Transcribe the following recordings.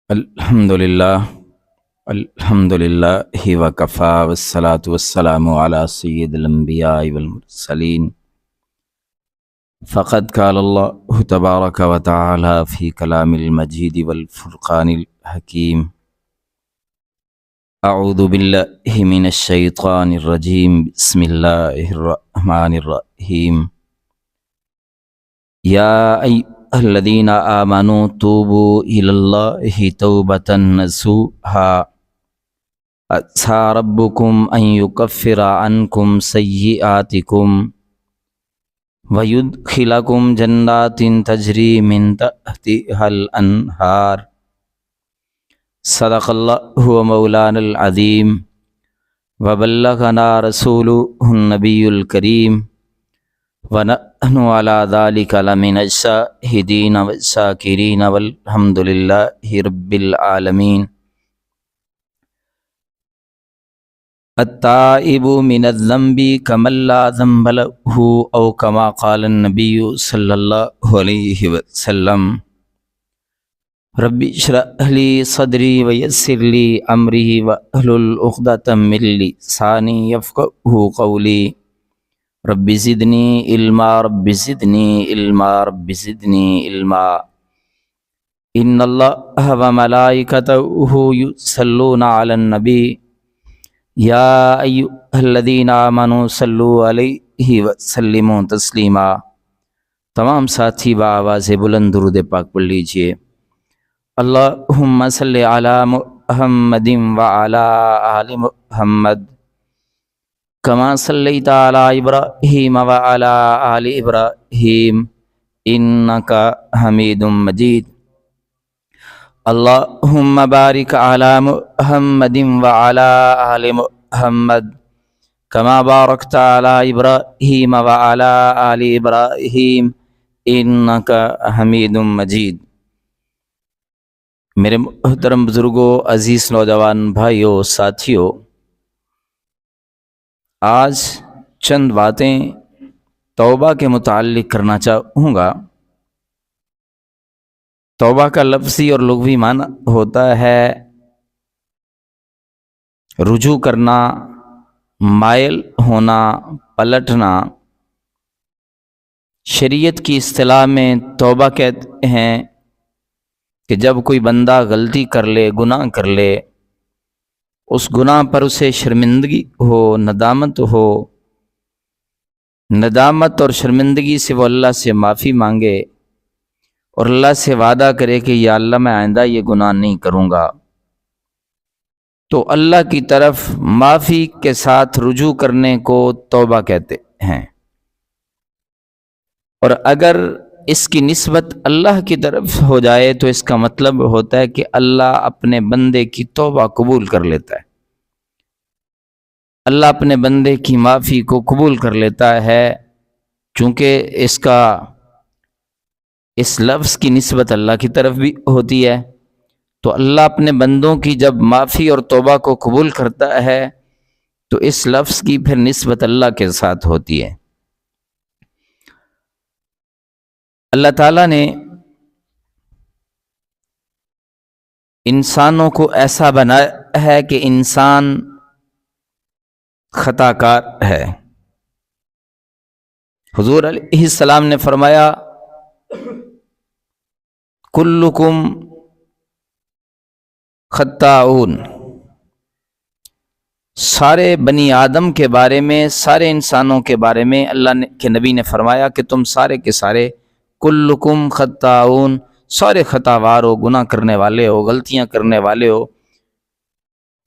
الحمد للہ وکفا والصلاة والسلام علی سید الانبیاء والمرسلین فقد قال اللہ تبارک و تعالی فی کلام المجید والفرقان الحکیم اعوذ باللہ من الشیطان الرجیم بسم اللہ الرحمن الرحیم یا الذین آمنوا توبوا الی اللہ توبۃ نصوحا عسى ربکم ان یکفر عنکم سیئاتکم ویدخلکم جنات تجری من تحتها الانہار صدق اللہ مولانا العظیم وبلغنا رسولہ النبی الکریم ونحن علی ذلک لمن الشاہدین والشاکرین والحمد للہ رب العالمین۔ التائب من الذنب کمن لا ذنب له او کما قال النبی صلی اللہ علیہ وسلم رب اشرح لی صدری ویسر لی امری واحلل عقدۃ من لسانی یفقهوا قولی رب زدنی علما رب زدنی علما رب زدنی علما ان اللہ وملائکتہ یصلون علی النبی یا ایھا الذین آمنوا صلوا علیہ وسلموا تسلیما۔ تمام ساتھی بآواز بلند درود پاک پڑھ لیجئے۔ اللہم صلی علی محمد وعلی آل محمد کما صلیت علی ابراہیم وعلی آل ابراہیم انک حمید مجید۔ اللہم بارک علی محمد وعلی آل محمد کما بارکت علی ابراہیم وعلی آل ابراہیم انک حمید مجید۔ میرے محترم بزرگوں، عزیز نوجوان بھائیوں، ساتھیوں، آج چند باتیں توبہ کے متعلق کرنا چاہوں گا۔ توبہ کا لفظی اور لغوی معنی ہوتا ہے رجوع کرنا، مائل ہونا، پلٹنا۔ شریعت کی اصطلاح میں توبہ کہتے ہیں کہ جب کوئی بندہ غلطی کر لے، گناہ کر لے، اس گناہ پر اسے شرمندگی ہو، ندامت ہو، ندامت اور شرمندگی سے وہ اللہ سے معافی مانگے اور اللہ سے وعدہ کرے کہ یا اللہ میں آئندہ یہ گناہ نہیں کروں گا، تو اللہ کی طرف معافی کے ساتھ رجوع کرنے کو توبہ کہتے ہیں۔ اور اگر اس کی نسبت اللہ کی طرف ہو جائے تو اس کا مطلب ہوتا ہے کہ اللہ اپنے بندے کی توبہ قبول کر لیتا ہے، اللہ اپنے بندے کی معافی کو قبول کر لیتا ہے، چونکہ اس لفظ کی نسبت اللہ کی طرف بھی ہوتی ہے، تو اللہ اپنے بندوں کی جب معافی اور توبہ کو قبول کرتا ہے تو اس لفظ کی پھر نسبت اللہ کے ساتھ ہوتی ہے۔ اللہ تعالیٰ نے انسانوں کو ایسا بنایا ہے کہ انسان خطا کار ہے۔ حضور علیہ السلام نے فرمایا کلکم خطاؤن، سارے بنی آدم کے بارے میں، سارے انسانوں کے بارے میں اللہ کے نبی نے فرمایا کہ تم سارے کے سارے کلکم خطاؤن، سارے خطاوار ہو، گناہ کرنے والے ہو، غلطیاں کرنے والے ہو۔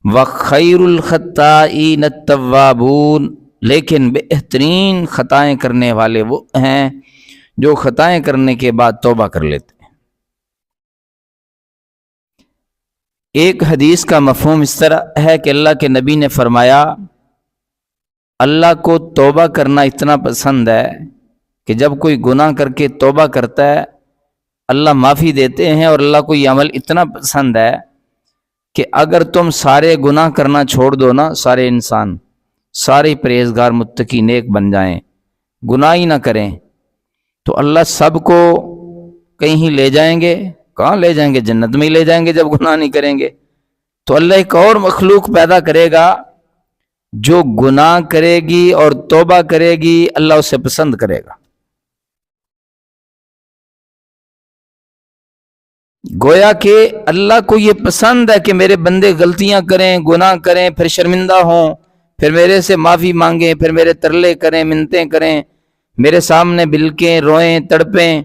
وخیر الخطائین التوابون، لیکن بہترین خطائیں کرنے والے وہ ہیں جو خطائیں کرنے کے بعد توبہ کر لیتے ہیں۔ ایک حدیث کا مفہوم اس طرح ہے کہ اللہ کے نبی نے فرمایا اللہ کو توبہ کرنا اتنا پسند ہے کہ جب کوئی گناہ کر کے توبہ کرتا ہے اللہ معافی دیتے ہیں، اور اللہ کو یہ عمل اتنا پسند ہے کہ اگر تم سارے گناہ کرنا چھوڑ دو نا، سارے انسان سارے پرہیزگار متقی نیک بن جائیں، گناہ ہی نہ کریں، تو اللہ سب کو کہیں لے جائیں گے، کہاں لے جائیں گے؟ جنت میں ہی لے جائیں گے جب گناہ نہیں کریں گے۔ تو اللہ ایک اور مخلوق پیدا کرے گا جو گناہ کرے گی اور توبہ کرے گی، اللہ اسے پسند کرے گا۔ گویا کہ اللہ کو یہ پسند ہے کہ میرے بندے غلطیاں کریں، گناہ کریں، پھر شرمندہ ہوں، پھر میرے سے معافی مانگیں، پھر میرے ترلے کریں، منتیں کریں، میرے سامنے بلکیں، روئیں، تڑپیں،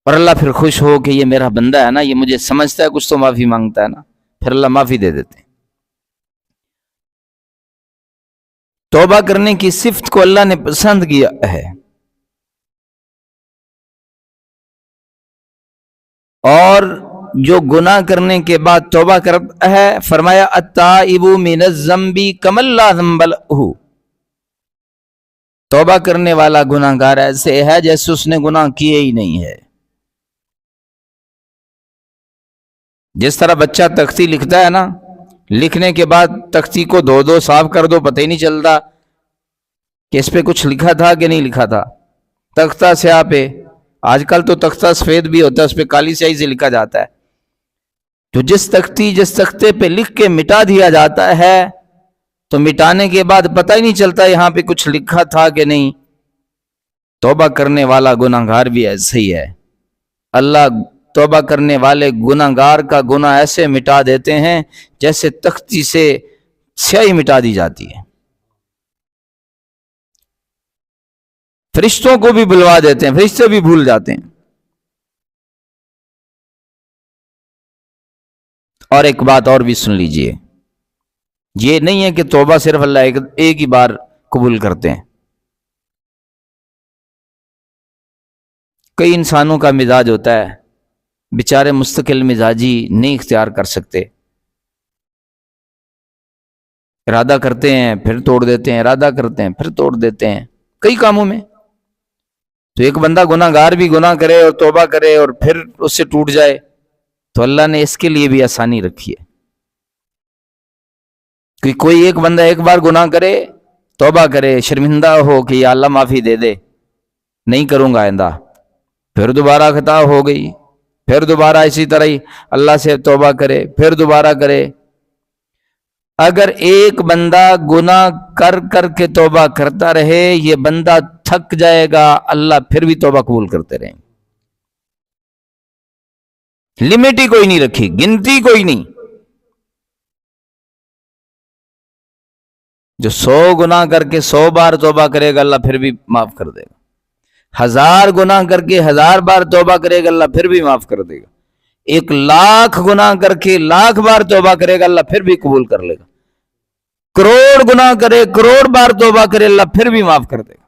اور اللہ پھر خوش ہو کہ یہ میرا بندہ ہے نا، یہ مجھے سمجھتا ہے، کچھ تو معافی مانگتا ہے نا، پھر اللہ معافی دے دیتے ہیں۔ توبہ کرنے کی صفت کو اللہ نے پسند کیا ہے، اور جو گناہ کرنے کے بعد توبہ کرتا ہے، فرمایا التائب من الذنب کمن لا ذنب لہ، توبہ کرنے والا گناہ گار ایسے ہے جیسے اس نے گناہ کیے ہی نہیں ہے۔ جس طرح بچہ تختی لکھتا ہے نا، لکھنے کے بعد تختی کو دھو دو، صاف کر دو، پتہ ہی نہیں چلتا کہ اس پہ کچھ لکھا تھا کہ نہیں لکھا تھا۔ تختہ سیاہ پہ، آج کل تو تختہ سفید بھی ہوتا ہے، اس پہ کالی سیاہی سے لکھا جاتا ہے۔ تو جس تختے پہ لکھ کے مٹا دیا جاتا ہے، تو مٹانے کے بعد پتہ ہی نہیں چلتا یہاں پہ کچھ لکھا تھا کہ نہیں۔ توبہ کرنے والا گناہ گار بھی ایسے ہی ہے، اللہ توبہ کرنے والے گناہ گار کا گناہ ایسے مٹا دیتے ہیں جیسے تختی سے سیاہی مٹا دی جاتی ہے۔ فرشتوں کو بھی بلوا دیتے ہیں، فرشتے بھی بھول جاتے ہیں۔ اور ایک بات اور بھی سن لیجئے، یہ نہیں ہے کہ توبہ صرف اللہ ایک ہی بار قبول کرتے ہیں۔ کئی انسانوں کا مزاج ہوتا ہے، بیچارے مستقل مزاجی نہیں اختیار کر سکتے، ارادہ کرتے ہیں پھر توڑ دیتے ہیں، ارادہ کرتے ہیں پھر توڑ دیتے ہیں کئی کاموں میں۔ تو ایک بندہ گناہ گار بھی گناہ کرے اور توبہ کرے اور پھر اس سے ٹوٹ جائے، تو اللہ نے اس کے لیے بھی آسانی رکھی ہے کہ کوئی ایک بندہ ایک بار گناہ کرے، توبہ کرے، شرمندہ ہو کہ یا اللہ معافی دے دے، نہیں کروں گا آئندہ، پھر دوبارہ خطا ہو گئی، پھر دوبارہ اسی طرح ہی اللہ سے توبہ کرے، پھر دوبارہ کرے۔ اگر ایک بندہ گناہ کر کر کے توبہ کرتا رہے، یہ بندہ تھک جائے گا، اللہ پھر بھی توبہ قبول کرتے رہیں۔ لمٹ ہی کوئی نہیں رکھی، گنتی کوئی نہیں۔ جو 100 گناہ کر کے 100 بار توبہ کرے گا، اللہ پھر بھی معاف کر دے گا۔ 1000 گناہ کر کے 1000 بار توبہ کرے گا، اللہ پھر بھی معاف کر دے گا۔ 1,00,000 گناہ کر کے 1,00,000 بار توبہ کرے گا، اللہ پھر بھی قبول کر لے گا۔ کروڑ گناہ کرے، کروڑ بار توبہ کرے، اللہ پھر بھی معاف کر دے گا۔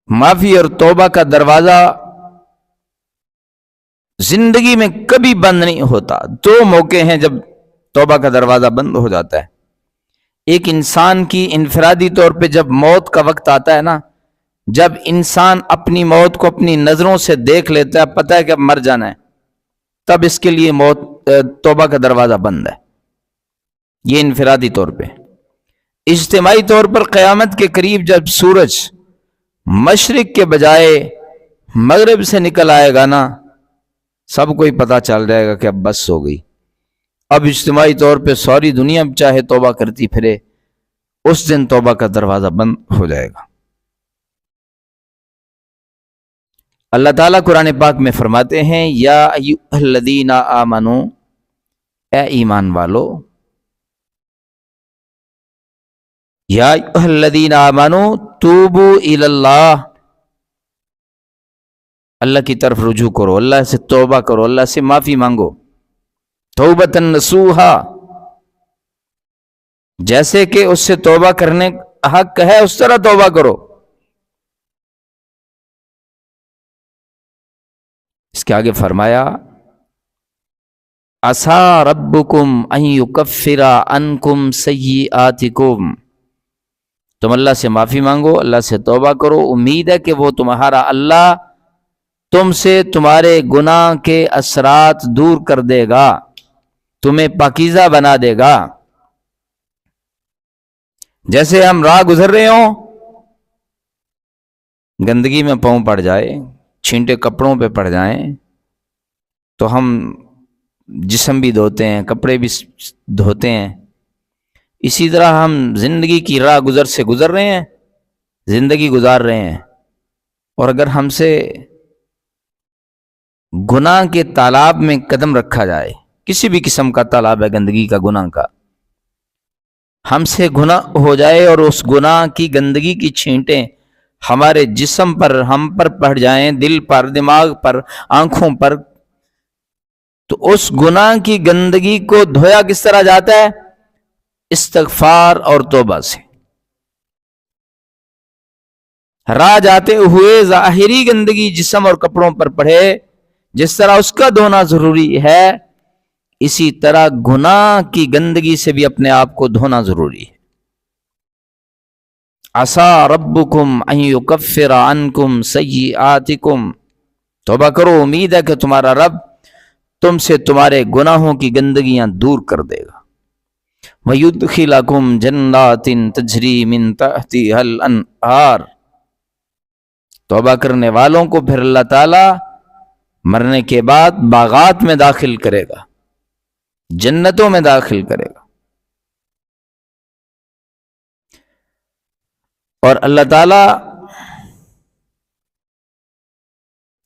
معافی اور توبہ کا دروازہ زندگی میں کبھی بند نہیں ہوتا۔ 2 موقع ہیں جب توبہ کا دروازہ بند ہو جاتا ہے۔ ایک انسان کی انفرادی طور پہ جب موت کا وقت آتا ہے نا، جب انسان اپنی موت کو اپنی نظروں سے دیکھ لیتا ہے، پتہ ہے کہ اب مر جانا ہے، تب اس کے لیے توبہ کا دروازہ بند ہے۔ یہ انفرادی طور پہ۔ اجتماعی طور پر قیامت کے قریب جب سورج مشرق کے بجائے مغرب سے نکل آئے گا نا، سب کو ہی پتہ چل جائے گا کہ اب بس ہو گئی۔ اب اجتماعی طور پہ ساری دنیا چاہے توبہ کرتی پھرے، اس دن توبہ کا دروازہ بند ہو جائے گا۔ اللہ تعالیٰ قرآن پاک میں فرماتے ہیں، یا ایھا الذین آمنو، اے ایمان والو، یا ایھا الذین آمنو توبوا الی اللہ، اللہ کی طرف رجوع کرو، اللہ سے توبہ کرو، اللہ سے معافی مانگو، توبۃ نصوحا، جیسے کہ اس سے توبہ کرنے حق ہے اس طرح توبہ کرو۔ اس کے آگے فرمایا، عسیٰ ربکم ان یکفر عنکم سیئاتکم، تم اللہ سے معافی مانگو، اللہ سے توبہ کرو، امید ہے کہ وہ تمہارا اللہ تم سے تمہارے گناہ کے اثرات دور کر دے گا، تمہیں پاکیزہ بنا دے گا۔ جیسے ہم راہ گزر رہے ہوں گندگی میں پاؤں پڑ جائے، چھینٹے کپڑوں پہ پڑ جائیں تو ہم جسم بھی دھوتے ہیں، کپڑے بھی دھوتے ہیں۔ اسی طرح ہم زندگی کی راہ گزر سے گزر رہے ہیں، زندگی گزار رہے ہیں، اور اگر ہم سے گناہ کے تالاب میں قدم رکھا جائے، کسی بھی قسم کا تالاب ہے گندگی کا، گناہ کا، ہم سے گناہ ہو جائے اور اس گناہ کی گندگی کی چھینٹیں ہمارے جسم پر، ہم پر پڑ جائیں، دل پر، دماغ پر، آنکھوں پر، تو اس گناہ کی گندگی کو دھویا کس طرح جاتا ہے؟ استغفار اور توبہ سے۔ راہ جاتے ہوئے ظاہری گندگی جسم اور کپڑوں پر پڑے، جس طرح اس کا دھونا ضروری ہے، اسی طرح گناہ کی گندگی سے بھی اپنے آپ کو دھونا ضروری ہے۔ عسیٰ ربکم ان یکفر عنکم سیئاتکم، توبہ کرو، امید ہے کہ تمہارا رب تم سے تمہارے گناہوں کی گندگیاں دور کر دے گا۔ وَيُدْخِلَكُمْ جَنَّاتٍ تَجْرِي مِن تَحْتِهَا الْأَنْهَارُ، توبہ کرنے والوں کو پھر اللہ تعالیٰ مرنے کے بعد باغات میں داخل کرے گا، جنتوں میں داخل کرے گا۔ اور اللہ تعالیٰ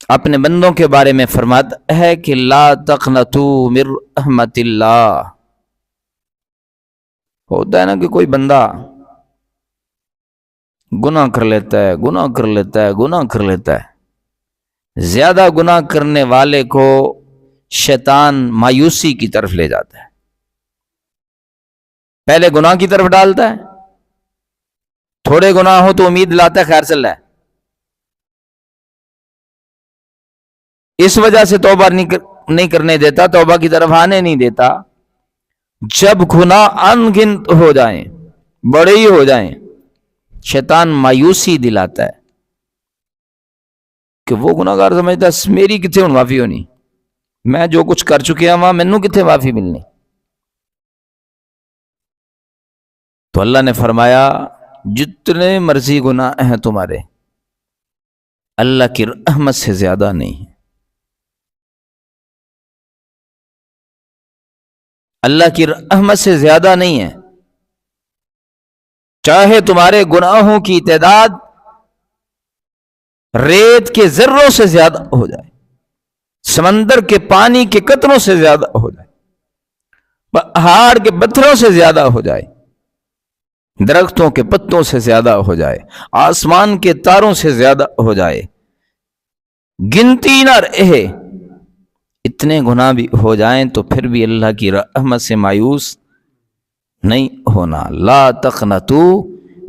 اپنے بندوں کے بارے میں فرماتا ہے کہ لا تقنطوا من رحمت اللہ۔ ہوتا ہے نا کہ کوئی بندہ گناہ کر لیتا ہے، گناہ کر لیتا ہے، گناہ کر لیتا ہے، زیادہ گناہ کرنے والے کو شیطان مایوسی کی طرف لے جاتا ہے، پہلے گناہ کی طرف ڈالتا ہے، تھوڑے گناہ ہو تو امید لاتا ہے خیر چل رہا ہے، اس وجہ سے توبہ نہیں کرنے دیتا، توبہ کی طرف آنے نہیں دیتا۔ جب گناہ انگنت ہو جائیں، بڑے ہی ہو جائیں، شیطان مایوسی دلاتا ہے کہ وہ گناہ گار سمجھتا ہے میری کتنے ہوں معافی ہونی، میں جو کچھ کر چکیا ہوں مینوں کتنے معافی ملنی۔ تو اللہ نے فرمایا جتنے مرضی گناہ ہیں تمہارے، اللہ کی رحمت سے زیادہ نہیں ہے، اللہ کی رحمت سے زیادہ نہیں ہے۔ چاہے تمہارے گناہوں کی تعداد ریت کے ذروں سے زیادہ ہو جائے، سمندر کے پانی کے قطروں سے زیادہ ہو جائے، پہاڑ کے پتھروں سے زیادہ ہو جائے، درختوں کے پتوں سے زیادہ ہو جائے، آسمان کے تاروں سے زیادہ ہو جائے، گنتی نہ رہے، اتنے گناہ بھی ہو جائیں تو پھر بھی اللہ کی رحمت سے مایوس نہیں ہونا۔ لا تقنطوا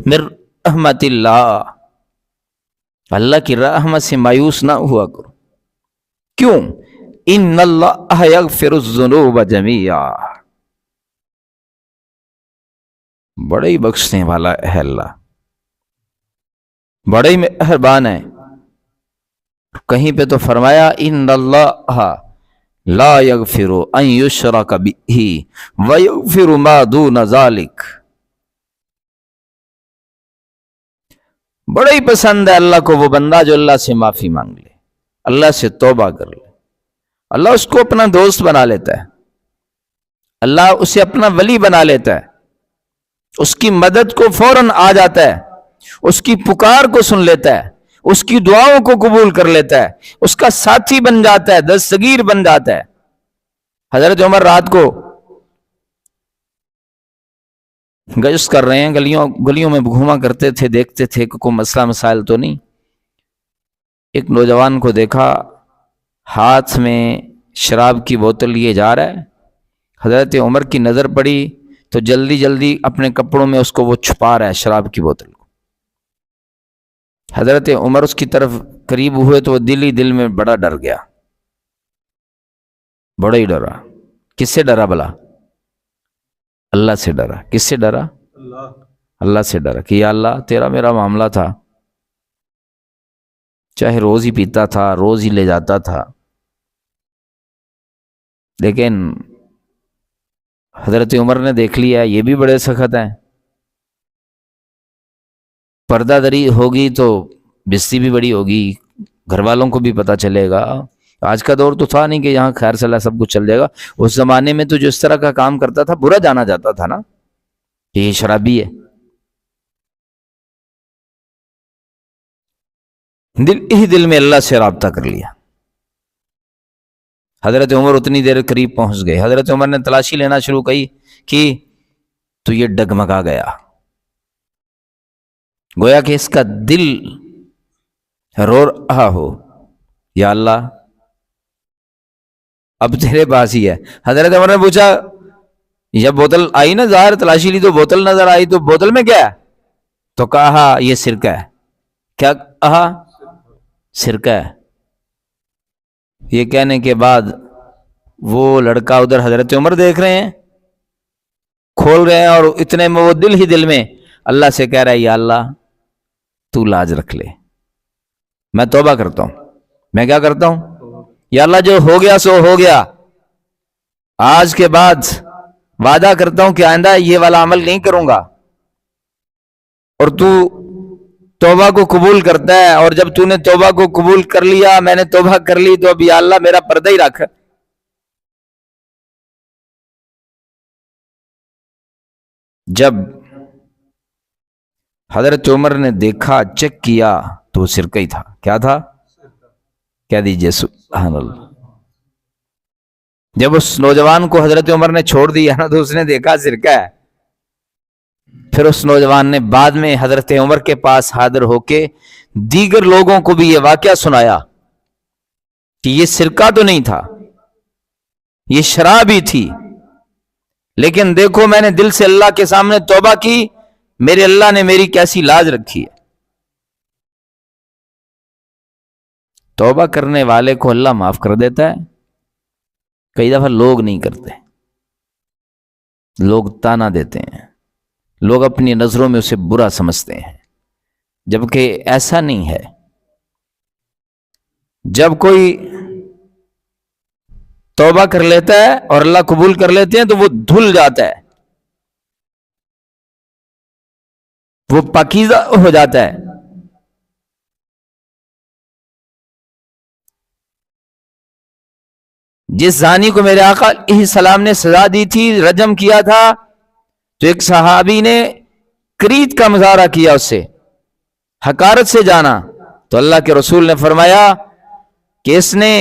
من رحمت اللہ، اللہ کی رحمت سے مایوس نہ ہوا کرو۔ کیوں؟ ان اللہ یغفر الذنوب جميعا، بڑے ہی بخشنے والا ہے اللہ، بڑے ہی مہربان ہے۔ کہیں پہ تو فرمایا ان اللہ لا یغفر ان یشرک بہ ویغفر ما دون ذلک، بڑا ہی پسند ہے اللہ کو وہ بندہ جو اللہ سے معافی مانگ لے، اللہ سے توبہ کر لے، اللہ اس کو اپنا دوست بنا لیتا ہے، اللہ اسے اپنا ولی بنا لیتا ہے، اس کی مدد کو فوراً آ جاتا ہے، اس کی پکار کو سن لیتا ہے، اس کی دعاؤں کو قبول کر لیتا ہے، اس کا ساتھی بن جاتا ہے، دستگیر بن جاتا ہے۔ حضرت عمر رات کو گشت کر رہے ہیں، گلیوں میں گھوما کرتے تھے، دیکھتے تھے کہ کوئی مسئلہ مسائل تو نہیں۔ ایک نوجوان کو دیکھا ہاتھ میں شراب کی بوتل لیے جا رہا ہے، حضرت عمر کی نظر پڑی تو جلدی جلدی اپنے کپڑوں میں اس کو وہ چھپا رہا ہے شراب کی بوتل کو۔ حضرت عمر اس کی طرف قریب ہوئے تو وہ دل ہی دل میں بڑا ڈر گیا، بڑا ہی ڈرا۔ کس سے ڈرا بلا؟ اللہ سے ڈرا۔ کس سے ڈرا؟ اللہ سے ڈرا کہ یا اللہ تیرا میرا معاملہ تھا، چاہے روز ہی پیتا تھا، روز ہی لے جاتا تھا، لیکن حضرت عمر نے دیکھ لیا یہ بھی بڑے سخت ہیں، پردہ دری ہوگی تو بستی بھی بڑی ہوگی، گھر والوں کو بھی پتہ چلے گا۔ آج کا دور تو تھا نہیں کہ یہاں خیر صلاح سب کچھ چل جائے گا، اس زمانے میں تو جو اس طرح کا کام کرتا تھا برا جانا جاتا تھا نا کہ یہ شرابی ہے۔ دل میں اللہ سے رابطہ کر لیا۔ حضرت عمر اتنی دیر قریب پہنچ گئے، حضرت عمر نے تلاشی لینا شروع کی تو یہ ڈگمگا گیا، گویا کہ اس کا دل رو رہا ہو، یا اللہ اب تیرے پاس ہی ہے۔ حضرت عمر نے پوچھا، جب بوتل آئی نا، ظاہر تلاشی لی تو بوتل نظر آئی، تو بوتل میں کیا ہے؟ تو کہا یہ سرکہ ہے۔ کیا کہا؟ سرکہ ہے۔ یہ کہنے کے بعد وہ لڑکا ادھر حضرت عمر دیکھ رہے ہیں، کھول رہے ہیں، اور اتنے میں وہ دل ہی دل میں اللہ سے کہہ رہا ہے، یا اللہ تو لاج رکھ لے، میں توبہ کرتا ہوں، میں کیا کرتا ہوں؟ یا اللہ جو ہو گیا سو ہو گیا، آج کے بعد وعدہ کرتا ہوں کہ آئندہ یہ والا عمل نہیں کروں گا، اور تو توبہ کو قبول کرتا ہے، اور جب تو نے توبہ کو قبول کر لیا، میں نے توبہ کر لی، تو اب یا اللہ میرا پردہ ہی رکھ۔ جب حضرت عمر نے دیکھا، چیک کیا، تو وہ سرکہ ہی تھا۔ کیا تھا؟ کہہ دیجئے سبحان اللہ۔ جب اس نوجوان کو حضرت عمر نے چھوڑ دیا نا، تو اس نے دیکھا سرکہ ہے۔ پھر اس نوجوان نے بعد میں حضرت عمر کے پاس حاضر ہو کے دیگر لوگوں کو بھی یہ واقعہ سنایا کہ یہ سرکہ تو نہیں تھا، یہ شراب ہی تھی، لیکن دیکھو میں نے دل سے اللہ کے سامنے توبہ کی، میرے اللہ نے میری کیسی لاج رکھی ہے۔ توبہ کرنے والے کو اللہ معاف کر دیتا ہے۔ کئی دفعہ لوگ نہیں کرتے، لوگ تانا دیتے ہیں، لوگ اپنی نظروں میں اسے برا سمجھتے ہیں، جبکہ ایسا نہیں ہے۔ جب کوئی توبہ کر لیتا ہے اور اللہ قبول کر لیتے ہیں تو وہ دھل جاتا ہے، وہ پاکیزہ ہو جاتا ہے۔ جس زانی کو میرے آقا علیہ السلام نے سزا دی تھی، رجم کیا تھا، تو ایک صحابی نے کرید کا مظاہرہ کیا، اس سے حقارت سے جانا، تو اللہ کے رسول نے فرمایا کہ اس نے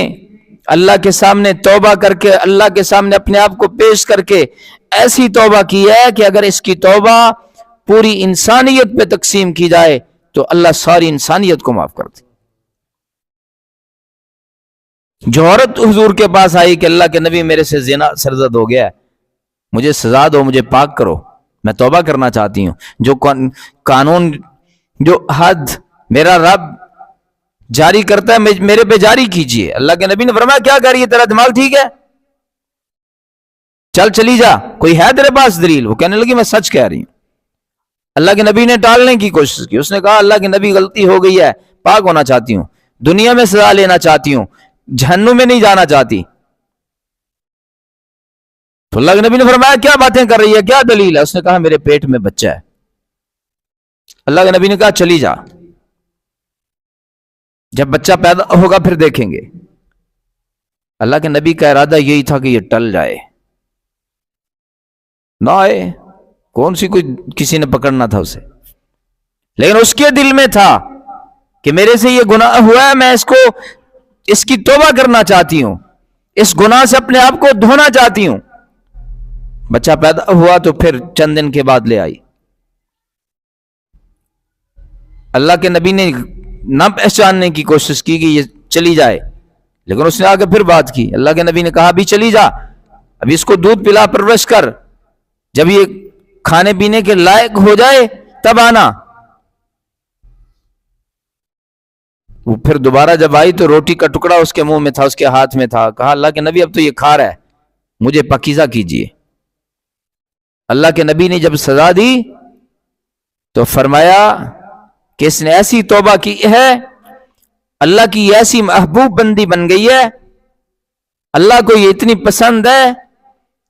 اللہ کے سامنے توبہ کر کے، اللہ کے سامنے اپنے آپ کو پیش کر کے ایسی توبہ کی ہے کہ اگر اس کی توبہ پوری انسانیت پہ تقسیم کی جائے تو اللہ ساری انسانیت کو معاف کر دے۔ جو عورت حضور کے پاس آئی کہ اللہ کے نبی میرے سے زنا سرزد ہو گیا ہے، مجھے سزا دو، مجھے پاک کرو، میں توبہ کرنا چاہتی ہوں، جو قانون، جو حد میرا رب جاری کرتا ہے میرے پہ جاری کیجئے۔ اللہ کے نبی نے فرمایا کیا کر رہی ہے، تیرا دماغ ٹھیک ہے؟ چلی جا، کوئی ہے تیرے پاس دلیل؟ وہ کہنے لگی میں سچ کہہ رہی ہوں۔ اللہ کے نبی نے ٹالنے کی کوشش کی، اس نے کہا اللہ کے نبی غلطی ہو گئی ہے، پاک ہونا چاہتی ہوں، دنیا میں سزا لینا چاہتی ہوں، جہنم میں نہیں جانا چاہتی۔ تو اللہ کے نبی نے فرمایا کیا باتیں کر رہی ہے، کیا دلیل ہے؟ اس نے کہا میرے پیٹ میں بچہ ہے۔ اللہ کے نبی نے کہا چلی جا، جب بچہ پیدا ہوگا پھر دیکھیں گے۔ اللہ کے نبی کا ارادہ یہی تھا کہ یہ ٹل جائے، نہ آئے، کون سی کوئی کسی نے پکڑنا تھا اسے، لیکن اس کے دل میں تھا کہ میرے سے یہ گناہ ہوا ہے، میں اس کی توبہ کرنا چاہتی ہوں، اس گناہ سے اپنے آپ کو دھونا چاہتی ہوں۔ بچہ پیدا ہوا تو پھر چند دن کے بعد لے آئی۔ اللہ کے نبی نے نہ پہچاننے کی کوشش کی کہ یہ چلی جائے، لیکن اس نے آگے پھر بات کی۔ اللہ کے نبی نے کہا ابھی چلی جا، ابھی اس کو دودھ پلا پرورش کر، جب یہ کھانے پینے کے لائق ہو جائے تب آنا۔ وہ پھر دوبارہ جب آئی تو روٹی کا ٹکڑا اس کے منہ میں تھا، اس کے ہاتھ میں تھا۔ کہا اللہ کے نبی اب تو یہ کھا رہا ہے، مجھے پاکیزہ کیجیے۔ اللہ کے نبی نے جب سزا دی تو فرمایا کہ اس نے ایسی توبہ کی ہے، اللہ کی ایسی محبوب بندی بن گئی ہے، اللہ کو یہ اتنی پسند ہے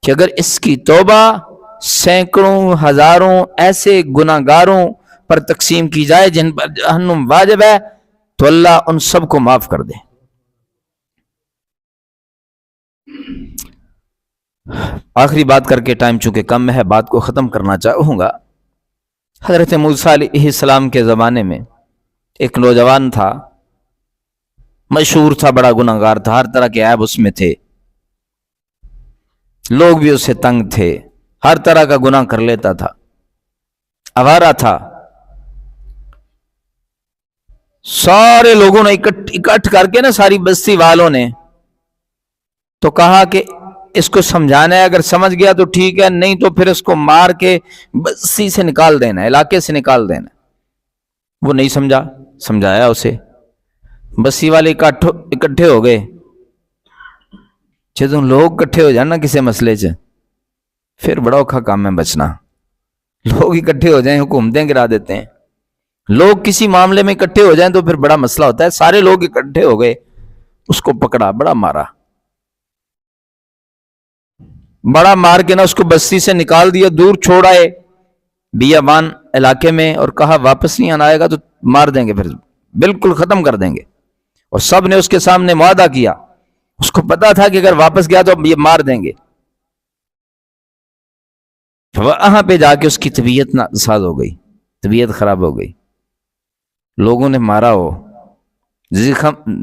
کہ اگر اس کی توبہ سینکڑوں ہزاروں ایسے گناہگاروں پر تقسیم کی جائے جن پر جہنم واجب ہے، تو اللہ ان سب کو معاف کر دے۔ آخری بات کر کے، ٹائم چونکہ کم ہے، بات کو ختم کرنا چاہوں گا۔ حضرت موسیٰ علیہ السلام کے زمانے میں ایک نوجوان تھا، مشہور تھا، بڑا گناہگار تھا، ہر طرح کے عیب اس میں تھے، لوگ بھی اس سے تنگ تھے، ہر طرح کا گناہ کر لیتا تھا، آوارہ تھا۔ سارے لوگوں نے اکٹھ کر کے نا، ساری بستی والوں نے تو کہا کہ اس کو سمجھانا ہے، اگر سمجھ گیا تو ٹھیک ہے، نہیں تو پھر اس کو مار کے بستی سے نکال دینا ہے، علاقے سے نکال دینا ہے۔ وہ نہیں سمجھا، سمجھایا اسے، بستی والے اکٹھے ہو گئے۔ جب لوگ اکٹھے ہو جائیں نا کسی مسئلے سے، پھر بڑا اوکھا کام ہے بچنا۔ لوگ اکٹھے ہو جائیں حکومتیں گرا دیتے ہیں، لوگ کسی معاملے میں اکٹھے ہو جائیں تو پھر بڑا مسئلہ ہوتا ہے۔ سارے لوگ اکٹھے ہو گئے، اس کو پکڑا، بڑا مارا، بڑا مار کے نا اس کو بستی سے نکال دیا، دور چھوڑ آئے بیابان علاقے میں، اور کہا واپس نہیں آنا آئے گا تو مار دیں گے، پھر بالکل ختم کر دیں گے۔ اور سب نے اس کے سامنے معاہدہ کیا، اس کو پتا تھا کہ اگر واپس گیا تو یہ مار دیں گے۔ وہاں پہ جا کے اس کی طبیعت ناساز ہو گئی، طبیعت خراب ہو گئی، لوگوں نے مارا ہو،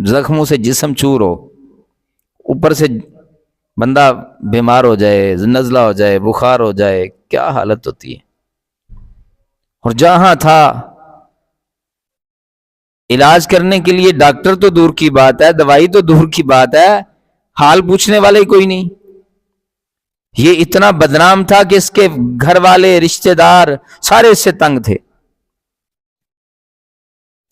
زخموں سے جسم چور ہو، اوپر سے بندہ بیمار ہو جائے، نزلہ ہو جائے، بخار ہو جائے، کیا حالت ہوتی ہے۔ اور جہاں تھا علاج کرنے کے لیے ڈاکٹر تو دور کی بات ہے، دوائی تو دور کی بات ہے، حال پوچھنے والے کوئی نہیں۔ یہ اتنا بدنام تھا کہ اس کے گھر والے، رشتہ دار سارے اس سے تنگ تھے۔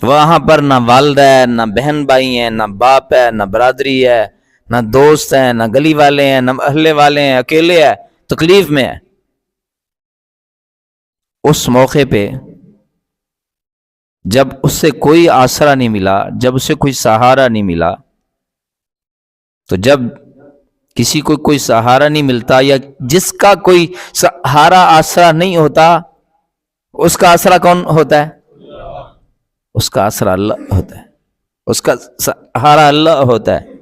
وہاں پر نہ والد ہے، نہ بہن بھائی ہیں، نہ باپ ہے، نہ برادری ہے، نہ دوست ہیں، نہ گلی والے ہیں، نہ محلے والے ہیں، اکیلے ہے، تکلیف میں ہے۔ اس موقع پہ جب اس سے کوئی آسرا نہیں ملا، جب اسے کوئی سہارا نہیں ملا، تو جب کسی کو کوئی سہارا نہیں ملتا، یا جس کا کوئی سہارا آسرا نہیں ہوتا، اس کا آسرا کون ہوتا ہے؟ اس کا آسرا اللہ ہوتا ہے، اس کا سہارا اللہ ہوتا ہے۔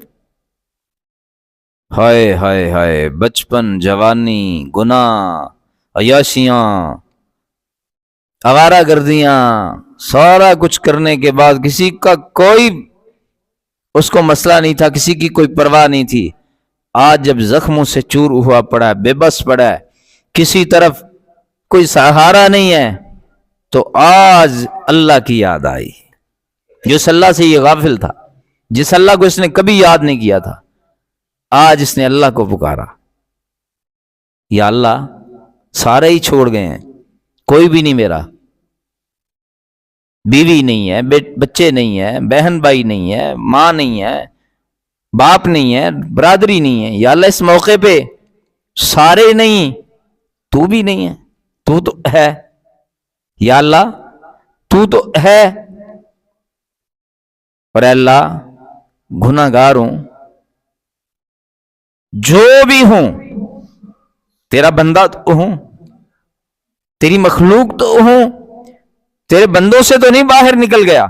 ہائے ہائے ہائے، بچپن، جوانی، گناہ، عیاشیاں، آوارہ گردیاں، سارا کچھ کرنے کے بعد کسی کا کوئی اس کو مسئلہ نہیں تھا، کسی کی کوئی پرواہ نہیں تھی۔ آج جب زخموں سے چور ہوا پڑا ہے، بے بس پڑا ہے، کسی طرف کوئی سہارا نہیں ہے، تو آج اللہ کی یاد آئی۔ جس اللہ سے یہ غافل تھا، جس اللہ کو اس نے کبھی یاد نہیں کیا تھا، آج اس نے اللہ کو پکارا، یا اللہ سارے ہی چھوڑ گئے ہیں، کوئی بھی نہیں میرا، بیوی نہیں ہے، بچے نہیں ہے، بہن بھائی نہیں ہے، ماں نہیں ہے، باپ نہیں ہے، برادری نہیں ہے، یا اللہ اس موقع پہ سارے نہیں، تو بھی نہیں ہے، تو تو ہے، یا اللہ تو تو ہے، اور اے اللہ گناہگار ہوں، جو بھی ہوں، تیرا بندہ تو ہوں، تیری مخلوق تو ہوں، تیرے بندوں سے تو نہیں باہر نکل گیا،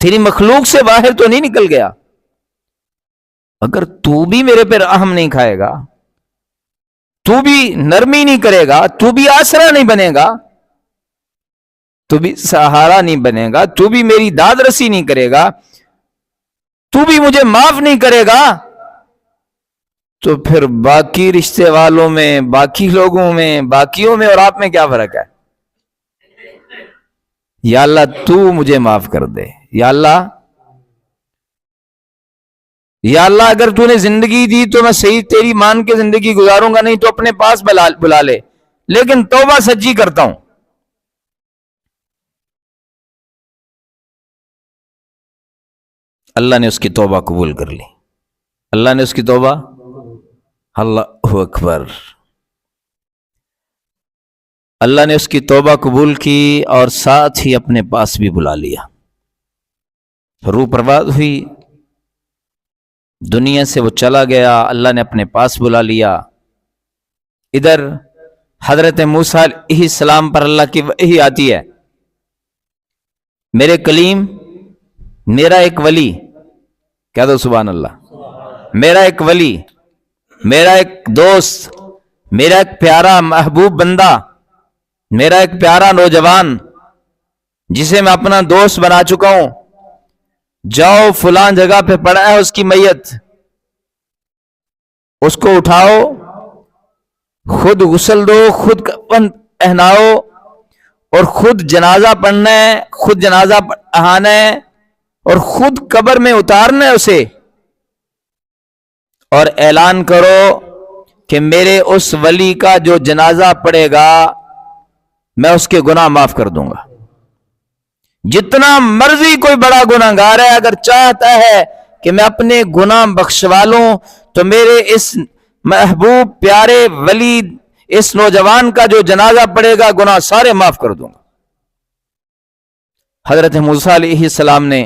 تیری مخلوق سے باہر تو نہیں نکل گیا۔ اگر تو بھی میرے پر رحم نہیں کھائے گا، تو بھی نرمی نہیں کرے گا، تو بھی آسرا نہیں بنے گا، تو بھی سہارا نہیں بنے گا، تو بھی میری داد رسی نہیں کرے گا، تو بھی مجھے معاف نہیں کرے گا، تو پھر باقی رشتے والوں میں، باقی لوگوں میں، باقیوں میں اور آپ میں کیا فرق ہے؟ یا اللہ تو مجھے معاف کر دے، یا اللہ، یا اللہ اگر تو نے زندگی دی تو میں صحیح تیری مان کے زندگی گزاروں گا، نہیں تو اپنے پاس بلا لے، لیکن توبہ سچی کرتا ہوں۔ اللہ نے اس کی توبہ قبول کر لی، اللہ نے اس کی توبہ، اللہ اکبر، اللہ نے اس کی توبہ قبول کی اور ساتھ ہی اپنے پاس بھی بلا لیا۔ روح پرواز ہوئی، دنیا سے وہ چلا گیا، اللہ نے اپنے پاس بلا لیا۔ ادھر حضرت موسیٰ علیہ السلام پر اللہ کی وحی آتی ہے، میرے کلیم میرا ایک ولی، کہہ دو سبحان اللہ، میرا ایک ولی، میرا ایک دوست، میرا ایک پیارا محبوب بندہ، میرا ایک پیارا نوجوان جسے میں اپنا دوست بنا چکا ہوں، جاؤ فلاں جگہ پہ پڑا ہے اس کی میت، اس کو اٹھاؤ، خود غسل دو، خود کفن پہناؤ، اور خود جنازہ پڑھنا ہے، خود جنازہ پڑھانا ہے، اور خود قبر میں اتارنا ہے اسے، اور اعلان کرو کہ میرے اس ولی کا جو جنازہ پڑے گا میں اس کے گناہ معاف کر دوں گا۔ جتنا مرضی کوئی بڑا گناہگار ہے، اگر چاہتا ہے کہ میں اپنے گناہ بخشوا لوں تو میرے اس محبوب پیارے ولی، اس نوجوان کا جو جنازہ پڑے گا گناہ سارے معاف کر دوں گا۔ حضرت موسیٰ علیہ السلام نے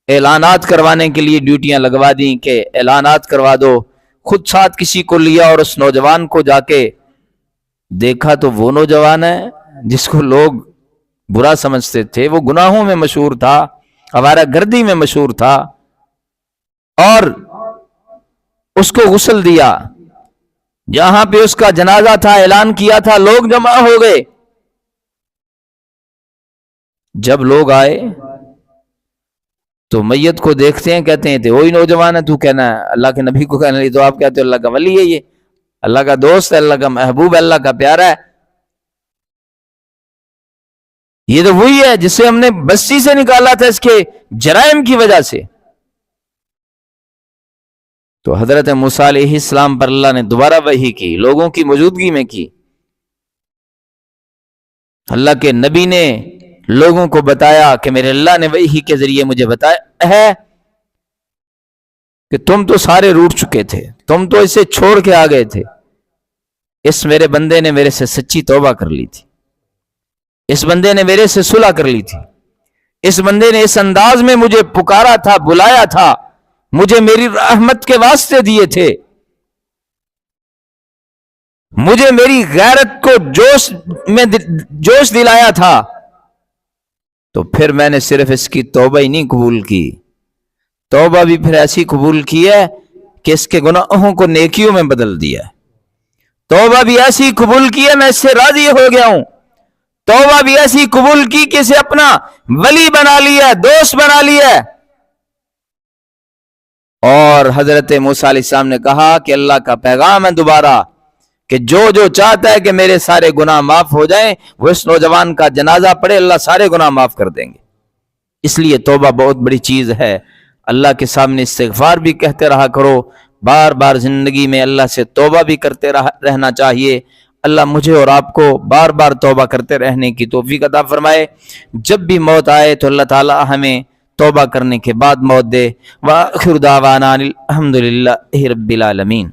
اعلانات کروانے کے لیے ڈیوٹیاں لگوا دیں کہ اعلانات کروا دو، خود ساتھ کسی کو لیا اور اس نوجوان کو جا کے دیکھا تو وہ نوجوان ہے جس کو لوگ برا سمجھتے تھے، وہ گناہوں میں مشہور تھا، آوارہ گردی میں مشہور تھا، اور اس کو غسل دیا، جہاں پہ اس کا جنازہ تھا اعلان کیا تھا، لوگ جمع ہو گئے۔ جب لوگ آئے تو میت کو دیکھتے ہیں، کہتے ہیں وہی نوجوان ہے، تو کہنا ہے اللہ کے نبی کو کہنے لگے تو آپ کہتے ہو اللہ کا ولی ہے، یہ اللہ کا دوست ہے، اللہ کا محبوب ہے، اللہ کا پیارا ہے، یہ تو وہی ہے جسے ہم نے بستی سے نکالا تھا اس کے جرائم کی وجہ سے۔ تو حضرت موسیٰ علیہ السلام پر اللہ نے دوبارہ وحی کی، لوگوں کی موجودگی میں کی۔ اللہ کے نبی نے لوگوں کو بتایا کہ میرے اللہ نے وحی کے ذریعے مجھے بتایا ہے کہ تم تو سارے روٹ چکے تھے، تم تو اسے چھوڑ کے آ گئے تھے، اس میرے بندے نے میرے سے سچی توبہ کر لی تھی، اس بندے نے میرے سے صلح کر لی تھی، اس بندے نے اس انداز میں مجھے پکارا تھا، بلایا تھا، مجھے میری رحمت کے واسطے دیے تھے، مجھے میری غیرت کو جوش دلایا تھا، تو پھر میں نے صرف اس کی توبہ ہی نہیں قبول کی، توبہ بھی پھر ایسی قبول کی ہے کہ اس کے گناہوں کو نیکیوں میں بدل دیا ہے، توبہ بھی ایسی قبول کی ہے میں اس سے راضی ہو گیا ہوں، توبہ بھی ایسی قبول کی کہ اسے اپنا ولی بنا لیا، دوست بنا لیا۔ اور حضرت موسیٰ علیہ السلام نے کہا کہ اللہ کا پیغام ہے دوبارہ کہ جو چاہتا ہے کہ میرے سارے گناہ معاف ہو جائیں وہ اس نوجوان کا جنازہ پڑھے، اللہ سارے گناہ معاف کر دیں گے۔ اس لیے توبہ بہت بڑی چیز ہے، اللہ کے سامنے استغفار بھی کہتے رہا کرو، بار بار زندگی میں اللہ سے توبہ بھی کرتے رہنا چاہیے۔ اللہ مجھے اور آپ کو بار بار توبہ کرتے رہنے کی توفیق عطا فرمائے، جب بھی موت آئے تو اللہ تعالی ہمیں توبہ کرنے کے بعد موت دے۔ وآخر دعوانا الحمدللہ رب العالمین۔